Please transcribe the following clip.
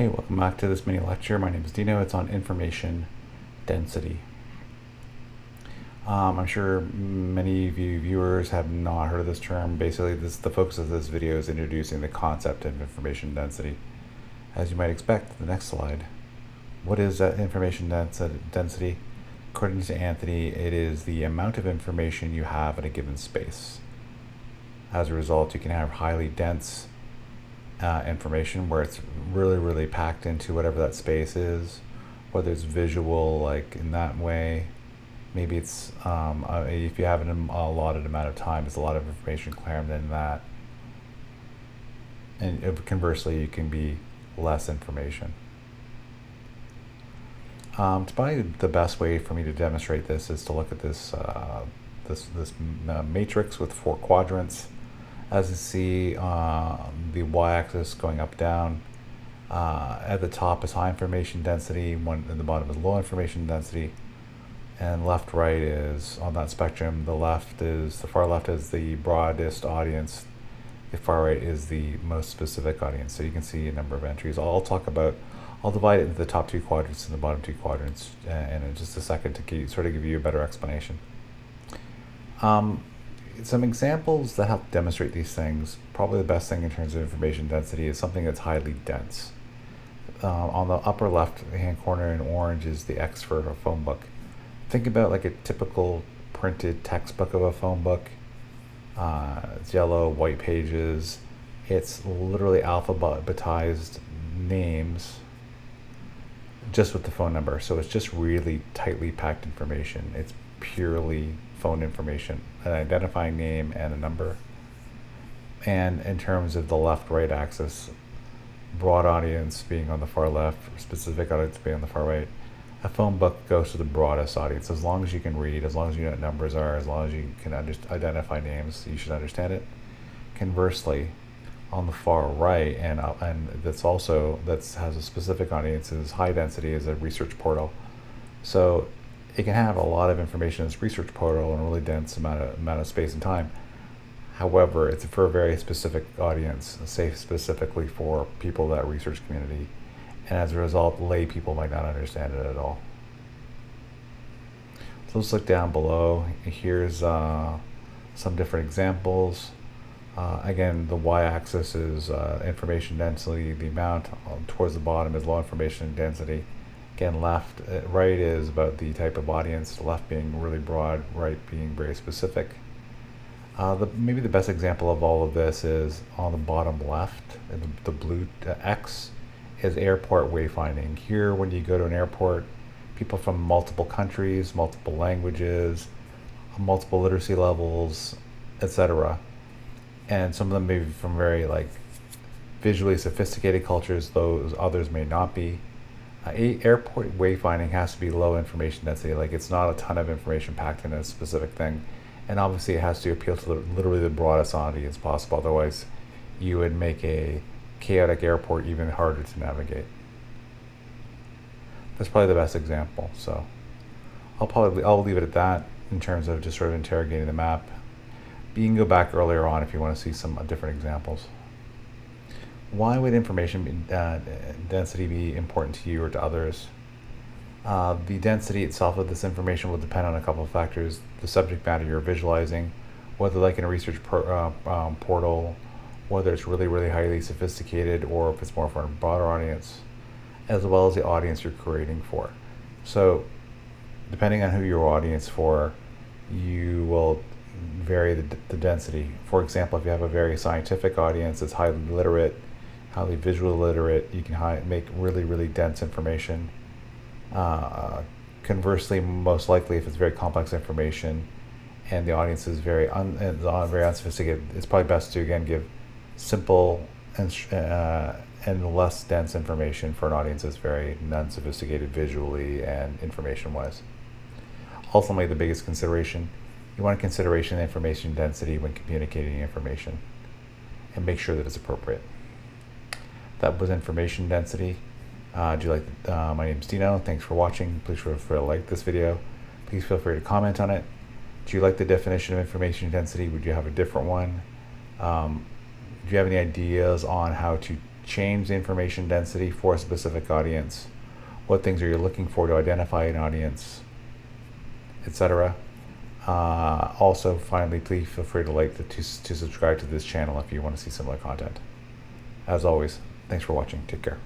Hey, welcome back to this mini lecture. My name is Dino. It's on information density. I'm sure many of you viewers have not heard of this term. Basically, the focus of this video is introducing the concept of information density. As you might expect, the next slide. What is that information density? According to Anthony, it is the amount of information you have in a given space. As a result, you can have highly dense information where it's really packed into whatever that space is, whether it's visual, like in that way. Maybe it's if you have an allotted amount of time, it's a lot of information crammed in that. And conversely, you can be less information. Probably the best way for me to demonstrate this is to look at this matrix with 4 quadrants. As you see, the y-axis going up, down. At the top is high information density, at the bottom is low information density, and left, right is on that spectrum. The far left is the broadest audience. The far right is the most specific audience. So you can see a number of entries. I'll divide it into the top 2 quadrants and the bottom 2 quadrants, and in just a second to give you a better explanation. Some examples that help demonstrate these things. Probably the best thing in terms of information density is something that's highly dense. On the upper left hand corner in orange is the X for a phone book. Think about like a typical printed textbook of a phone book. It's yellow, white pages. It's literally alphabetized names just with the phone number. So it's just really tightly packed information. It's purely phone information, an identifying name and a number. And in terms of the left-right axis, broad audience being on the far left, specific audience being on the far right, a phone book goes to the broadest audience. As long as you can read, as long as you know what numbers are, as long as you can identify names, you should understand it. Conversely, on the far right, and that has a specific audience, is high density, is a research portal. So it can have a lot of information in its research portal and a really dense amount of space and time. However, it's for a very specific audience, say specifically for people in that research community, and as a result, lay people might not understand it at all. So let's look down below. Here's some different examples. Again, the y-axis is information density, the amount. Towards the bottom is low information density. Again, right is about the type of audience, left being really broad, right being very specific. Maybe the best example of all of this is on the bottom left, the blue X is airport wayfinding. Here, when you go to an airport, people from multiple countries, multiple languages, multiple literacy levels, etc. And some of them may be from very visually sophisticated cultures, those others may not be. Airport wayfinding has to be low information density, it's not a ton of information packed in a specific thing, and obviously it has to appeal to literally the broadest audience possible. Otherwise, you would make a chaotic airport even harder to navigate. That's probably the best example. So I'll leave it at that in terms of just sort of interrogating the map. You can go back earlier on if you want to see some different examples. Why would information density be important to you or to others? The density itself of this information will depend on a couple of factors. The subject matter you're visualizing, whether in a research portal, whether it's really highly sophisticated or if it's more for a broader audience, as well as the audience you're creating for. So depending on who your audience for, you will vary the density. For example, if you have a very scientific audience that's highly literate, highly visually literate, you can make really dense information. Conversely, most likely, if it's very complex information and the audience is very unsophisticated, it's probably best to again give simple and less dense information for an audience that's very non-sophisticated visually and information-wise. Ultimately, the biggest consideration, you want consideration of information density when communicating information, and make sure that it's appropriate. That was information density. My name is Dino. Thanks for watching. Please feel free to like this video. Please feel free to comment on it. Do you like the definition of information density? Would you have a different one? Do you have any ideas on how to change the information density for a specific audience? What things are you looking for to identify an audience, etc.? Also, finally, please feel free to subscribe to this channel if you want to see similar content. As always, thanks for watching. Take care.